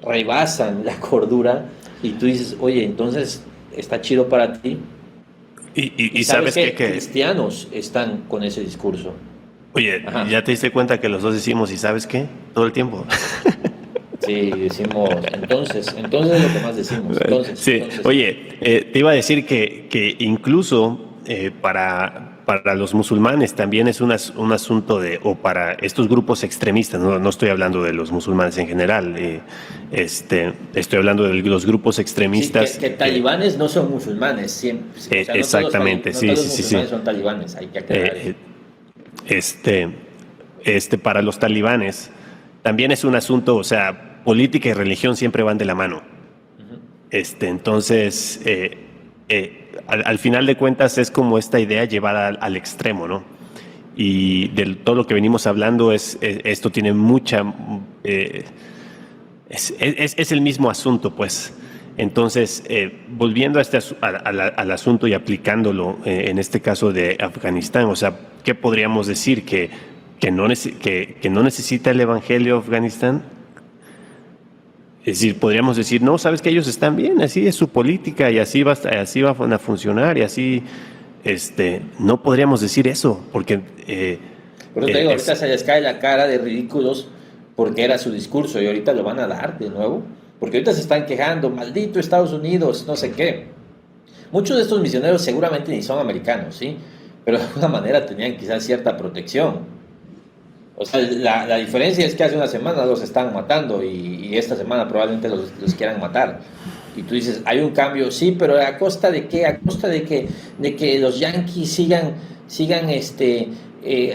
rebasan la cordura y tú dices, oye, entonces está chido para ti. Y sabes que cristianos están con ese discurso. Oye, ajá, ¿ya te diste cuenta que los dos decimos y sabes qué? Todo el tiempo. Sí, decimos, entonces es lo que más decimos. Sí, oye, te iba a decir que incluso para los musulmanes también es un asunto de, o para estos grupos extremistas, no estoy hablando de los musulmanes en general, estoy hablando de los grupos extremistas. Sí, que talibanes no son musulmanes, siempre. O sea, exactamente, no todos los musulmanes sí. son talibanes, hay que aclarar. Para los talibanes también es un asunto, o sea, política y religión siempre van de la mano. Uh-huh. Entonces, al final de cuentas es como esta idea llevada al extremo, ¿no? Y de todo lo que venimos hablando esto tiene mucha... es el mismo asunto, pues. Entonces, volviendo al asunto y aplicándolo en este caso de Afganistán, o sea, ¿qué podríamos decir? ¿Que no necesita el evangelio Afganistán? Es decir, podríamos decir, no, sabes que ellos están bien, así es su política y así van a funcionar y así, no podríamos decir eso, porque... Pero te digo, ahorita se les cae la cara de ridículos porque era su discurso y ahorita lo van a dar de nuevo, porque ahorita se están quejando, maldito Estados Unidos, no sé qué. Muchos de estos misioneros seguramente ni son americanos, ¿sí? Pero de alguna manera tenían quizás cierta protección. O sea, la diferencia es que hace una semana los están matando y esta semana probablemente los quieran matar. Y tú dices, hay un cambio, sí, pero ¿a costa de qué? ¿A costa de que los yanquis sigan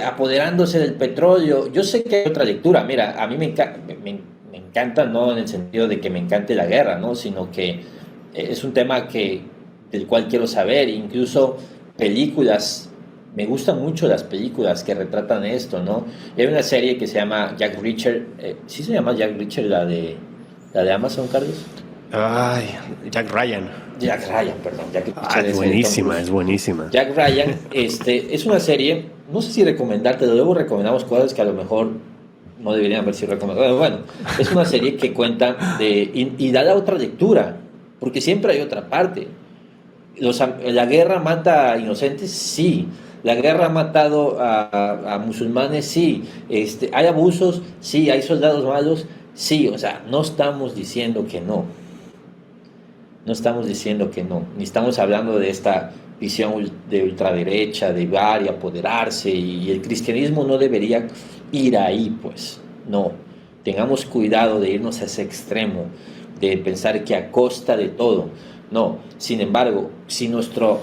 apoderándose del petróleo? Yo sé que hay otra lectura. Mira, a mí me encanta, no en el sentido de que me encante la guerra, ¿no? Sino que es un tema del cual quiero saber. Incluso películas, me gustan mucho las películas que retratan esto, ¿no? Hay una serie que se llama Jack Reacher, ¿sí se llama Jack Reacher la de Amazon, Carlos? Ay, Jack Ryan. Jack Ryan, perdón. Es buenísima, es buenísima. Jack Ryan, es una serie, no sé si recomendártelo, luego recomendamos cosas que a lo mejor no deberían haber sido recomendadas. Bueno, es una serie que cuenta y da la otra lectura, porque siempre hay otra parte. La guerra mata a inocentes, sí. La guerra ha matado a musulmanes, sí. Hay abusos, sí. Hay soldados malos, sí. O sea, no estamos diciendo que no. No estamos diciendo que no. Ni estamos hablando de esta visión de ultraderecha, de llevar y apoderarse. Y el cristianismo no debería ir ahí, pues. No. Tengamos cuidado de irnos a ese extremo, de pensar que a costa de todo. No. Sin embargo, si nuestro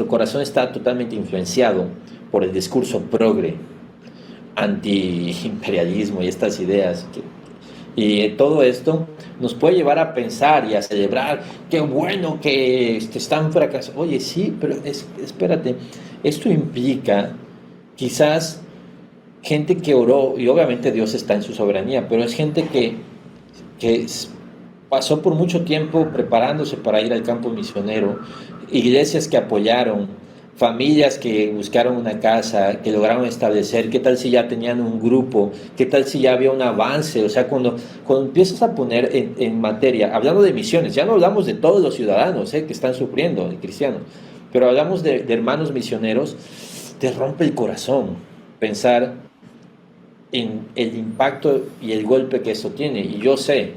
corazón está totalmente influenciado por el discurso progre, anti-imperialismo y estas ideas, y todo esto nos puede llevar a pensar y a celebrar, qué bueno que están fracasando. Oye, sí, pero espérate, esto implica quizás gente que oró, y obviamente Dios está en su soberanía, pero es gente que pasó por mucho tiempo preparándose para ir al campo misionero, iglesias que apoyaron, familias que buscaron una casa, que lograron establecer. ¿Qué tal si ya tenían un grupo? ¿Qué tal si ya había un avance? O sea, cuando empiezas a poner en materia, hablando de misiones, ya no hablamos de todos los ciudadanos que están sufriendo, de cristianos, pero hablamos de hermanos misioneros, te rompe el corazón pensar en el impacto y el golpe que esto tiene. Y yo sé,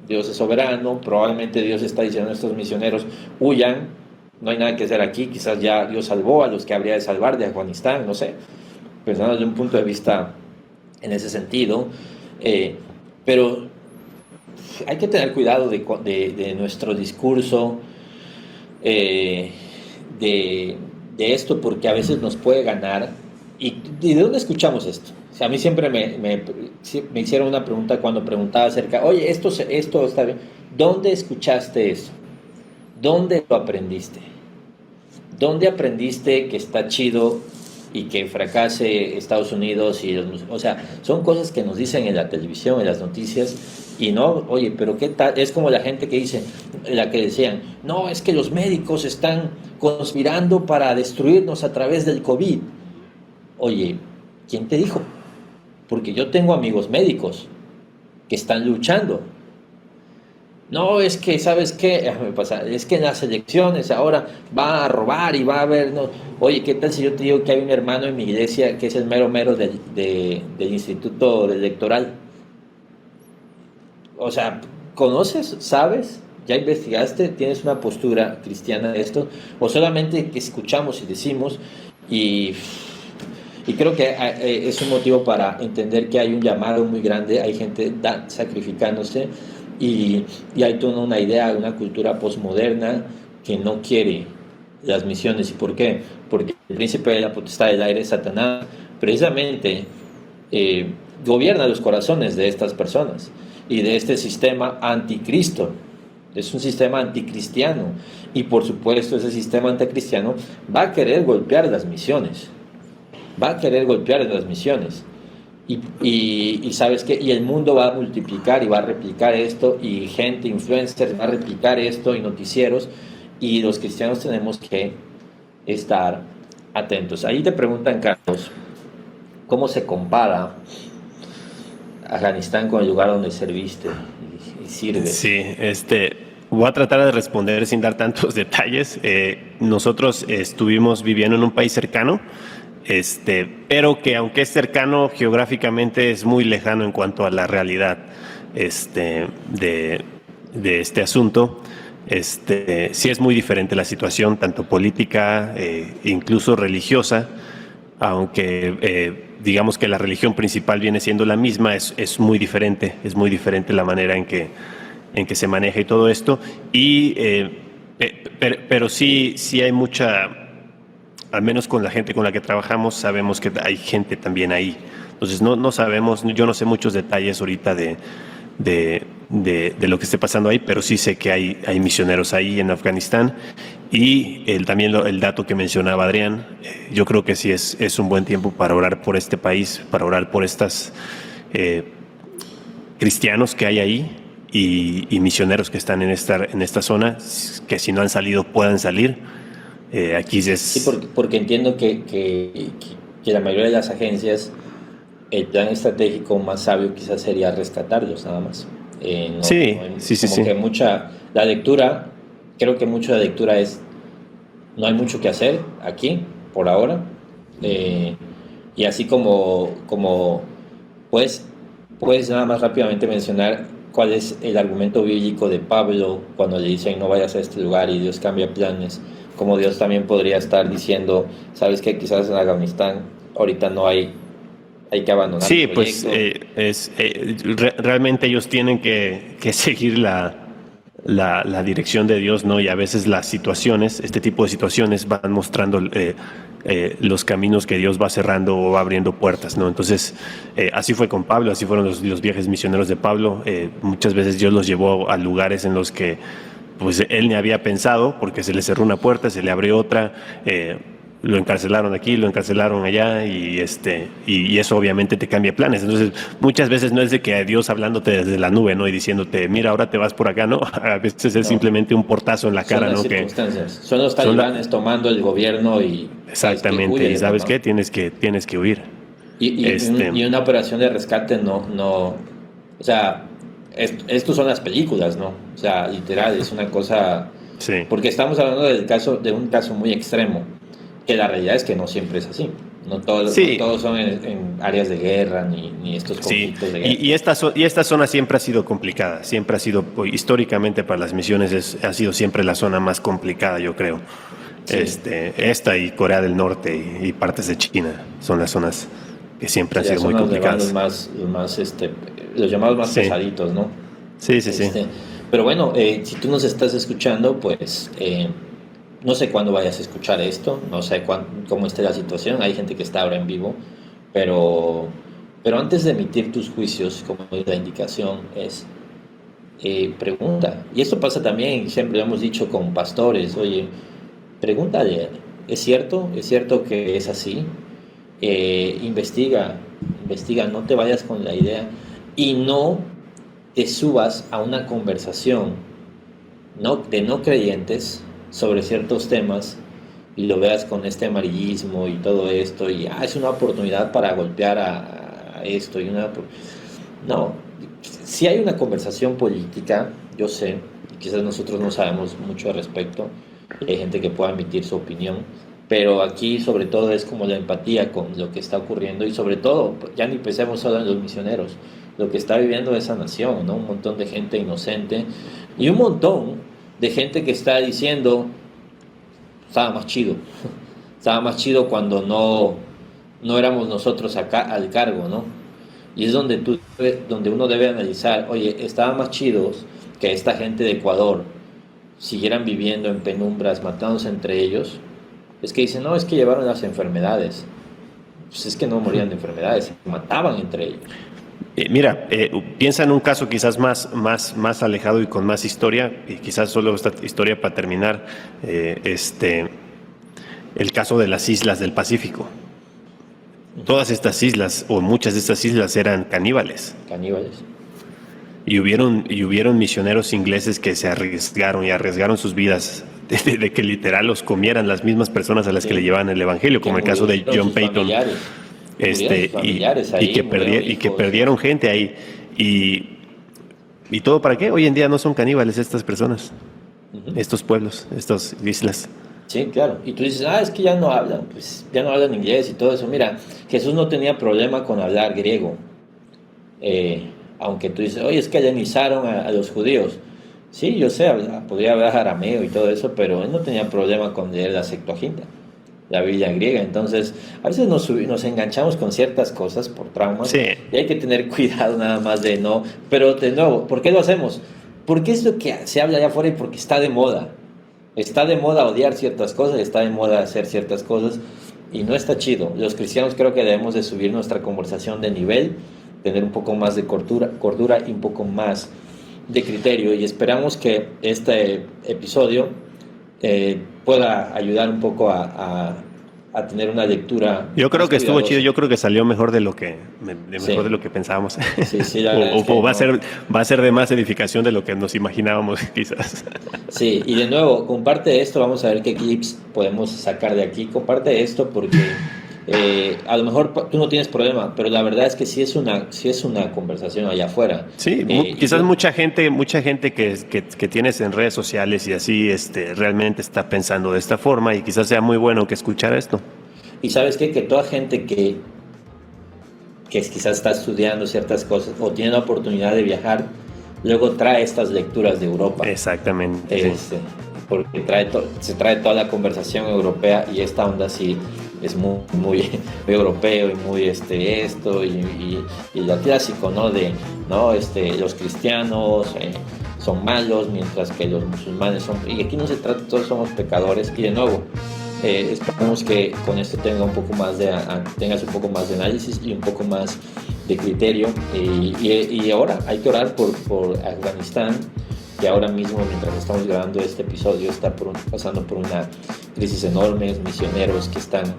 Dios es soberano, probablemente Dios está diciendo a estos misioneros, huyan, no hay nada que hacer aquí, quizás ya Dios salvó a los que habría de salvar de Afganistán, no sé, pensando desde un punto de vista en ese sentido, pero hay que tener cuidado de nuestro discurso, de esto, porque a veces nos puede ganar. ¿Y de dónde escuchamos esto? O sea, a mí siempre me hicieron una pregunta cuando preguntaba acerca, oye, esto está bien, ¿dónde escuchaste eso? ¿Dónde lo aprendiste? ¿Dónde aprendiste que está chido y que fracase Estados Unidos? O sea, son cosas que nos dicen en la televisión, en las noticias, y no, oye, pero ¿qué tal? Es como la gente que dice, la que decían, no, es que los médicos están conspirando para destruirnos a través del COVID. Oye, ¿quién te dijo? Porque yo tengo amigos médicos que están luchando. No, es que, ¿sabes qué? Me pasa, es que en las elecciones ahora va a robar y va a haber... No. Oye, ¿qué tal si yo te digo que hay un hermano en mi iglesia que es el mero del instituto electoral? O sea, ¿conoces? ¿Sabes? ¿Ya investigaste? ¿Tienes una postura cristiana de esto? ¿O solamente que escuchamos y decimos? Y creo que es un motivo para entender que hay un llamado muy grande, hay gente sacrificándose. Y hay toda una idea, una cultura posmoderna que no quiere las misiones. ¿Y por qué? Porque el príncipe de la potestad del aire, Satanás, precisamente gobierna los corazones de estas personas y de este sistema anticristo. Es un sistema anticristiano y por supuesto ese sistema anticristiano va a querer golpear las misiones. Y sabes qué, y el mundo va a multiplicar y va a replicar esto, y gente, influencers, va a replicar esto, y noticieros, y los cristianos tenemos que estar atentos. Ahí te preguntan, Carlos, ¿cómo se compara Afganistán con el lugar donde serviste y sirves? Sí, voy a tratar de responder sin dar tantos detalles. Nosotros estuvimos viviendo en un país cercano, pero que aunque es cercano geográficamente es muy lejano en cuanto a la realidad de este asunto. Sí es muy diferente la situación, tanto política, incluso religiosa, aunque digamos que la religión principal viene siendo la misma, es muy diferente la manera en que se maneja y todo esto. Pero sí hay mucha, al menos con la gente con la que trabajamos, sabemos que hay gente también ahí. Entonces no sabemos, yo no sé muchos detalles ahorita de lo que esté pasando ahí, pero sí sé que hay misioneros ahí en Afganistán. Y también el dato que mencionaba Adrián, yo creo que sí es un buen tiempo para orar por este país, para orar por estas cristianos que hay ahí y misioneros que están en esta zona, que si no han salido puedan salir. Aquí Sí, porque entiendo que la mayoría de las agencias, el plan estratégico más sabio quizás sería rescatarlos nada más. Sí, sí. Que la lectura, creo que mucho de la lectura es, no hay mucho que hacer aquí, por ahora. Y así como puedes nada más rápidamente mencionar cuál es el argumento bíblico de Pablo cuando le dicen no vayas a este lugar y Dios cambia planes, como Dios también podría estar diciendo, sabes que quizás en Afganistán ahorita no hay que abandonar sí, el proyecto. Pues realmente ellos tienen que seguir la dirección de Dios, ¿no? Y a veces las situaciones, este tipo de situaciones van mostrando los caminos que Dios va cerrando o va abriendo puertas, ¿no? Entonces, así fue con Pablo, así fueron los viajes misioneros de Pablo. Muchas veces Dios los llevó a lugares en los que pues él ni había pensado, porque se le cerró una puerta, se le abrió otra, lo encarcelaron aquí, lo encarcelaron allá, y eso obviamente te cambia planes. Entonces, muchas veces no es de que Dios hablándote desde la nube, ¿no? Y diciéndote, mira, ahora te vas por acá, ¿no? A veces es simplemente un portazo en la cara, son las ¿no? circunstancias. Son los talibanes tomando el gobierno y... Exactamente, y ¿sabes qué? Tienes que huir. Y una operación de rescate no... O sea, estos son las películas, ¿no? O sea, literal, es una cosa... Sí. Porque estamos hablando de un caso muy extremo, que la realidad es que no siempre es así. No todos son en áreas de guerra ni estos conflictos de guerra. Y esta zona siempre ha sido complicada, siempre ha sido, históricamente para las misiones ha sido siempre la zona más complicada, yo creo. Sí. Esta y Corea del Norte y partes de China son las zonas que siempre han sido muy complicadas. Los llamados más pesaditos, ¿no? Sí. Pero bueno, si tú nos estás escuchando, pues no sé cuándo vayas a escuchar esto, no sé cómo esté la situación, hay gente que está ahora en vivo, pero antes de emitir tus juicios, como la indicación es, pregunta. Y esto pasa también, siempre lo hemos dicho con pastores, oye, pregúntale, ¿es cierto? ¿Es cierto que es así? Investiga, no te vayas con la idea y no te subas a una conversación de no creyentes sobre ciertos temas y lo veas con este amarillismo y todo esto y es una oportunidad para golpear a esto no, si hay una conversación política, yo sé, quizás nosotros no sabemos mucho al respecto, hay gente que pueda emitir su opinión, pero aquí sobre todo es como la empatía con lo que está ocurriendo y sobre todo, ya ni pensemos solo en los misioneros, lo que está viviendo esa nación, ¿no? Un montón de gente inocente y un montón de gente que está diciendo estaba más chido cuando no éramos nosotros acá al cargo, ¿no? Y es donde uno debe analizar, oye, estaba más chidos que esta gente de Ecuador siguieran viviendo en penumbras, matándose entre ellos. Es que dicen, no, es que llevaron las enfermedades. Pues es que no morían de enfermedades, se mataban entre ellos. Mira, piensa en un caso quizás más alejado y con más historia, y quizás solo esta historia para terminar, el caso de las islas del Pacífico. Todas estas islas, o muchas de estas islas, eran caníbales. Y hubieron misioneros ingleses que se arriesgaron sus vidas de que literal los comieran las mismas personas a las que le llevaban el evangelio, como el caso de John Peyton. Y que perdieron gente ahí. ¿Y todo para qué? Hoy en día no son caníbales estas personas, estos pueblos, estas islas. Sí, claro. Y tú dices, es que ya no hablan inglés y todo eso. Mira, Jesús no tenía problema con hablar griego. Aunque tú dices, oye, es que hellenizaron a los judíos. Sí, yo sé, podría hablar arameo y todo eso, pero él no tenía problema con leer la Septuaginta, la Biblia griega. Entonces, a veces nos enganchamos con ciertas cosas por traumas Sí, y hay que tener cuidado nada más de no. Pero de nuevo, ¿por qué lo hacemos? Porque es lo que se habla allá afuera y porque está de moda. Está de moda odiar ciertas cosas, está de moda hacer ciertas cosas y no está chido. Los cristianos creo que debemos de subir nuestra conversación de nivel, tener un poco más de cordura y un poco más de criterio, y esperamos que este episodio pueda ayudar un poco a tener una lectura yo creo más que estuvo chido, cuidadosa. yo creo que salió mejor de lo que Sí, mejor de lo que pensábamos. sí, sí, la verdad es O que no. va a ser de más edificación de lo que nos imaginábamos, quizás. Sí, y de nuevo, comparte esto, vamos a ver qué clips podemos sacar de aquí. Comparte esto porque a lo mejor tú no tienes problema, pero la verdad es que sí es una conversación allá afuera. Sí, Y quizás mucha gente que tienes en redes sociales y así realmente está pensando de esta forma y quizás sea muy bueno que escuchar esto. y sabes qué, que toda gente que quizás está estudiando ciertas cosas o tiene la oportunidad de viajar, luego trae estas lecturas de Europa. Exactamente. Sí. Este, porque se trae toda la conversación europea y esta onda sí es muy europeo y muy esto y lo clásico, ¿no? De, ¿no? Los cristianos son malos mientras que los musulmanes son... Y aquí no se trata, todos somos pecadores y de nuevo, esperamos que con esto tengas un poco más de análisis y un poco más de criterio. Y ahora hay que orar por Afganistán, que ahora mismo, mientras estamos grabando este episodio, está pasando por una crisis enorme, misioneros que están,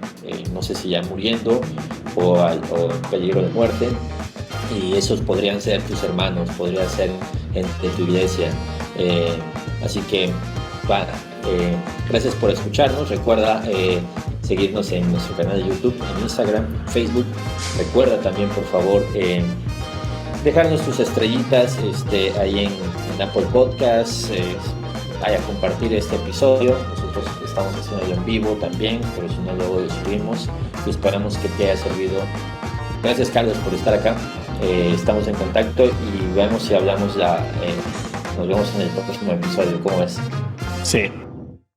no sé si ya muriendo o en peligro de muerte, y esos podrían ser tus hermanos, podrían ser gente de tu iglesia. Así que, gracias por escucharnos. Recuerda seguirnos en nuestro canal de YouTube, en Instagram, Facebook. Recuerda también, por favor, dejarnos tus estrellitas ahí en Apple Podcasts, a compartir este episodio. Nosotros estamos haciendo en vivo también, pero si no, luego lo subimos y esperamos que te haya servido. Gracias, Carlos, por estar acá. Estamos en contacto y veamos si nos vemos en el próximo episodio. ¿Cómo ves? Sí.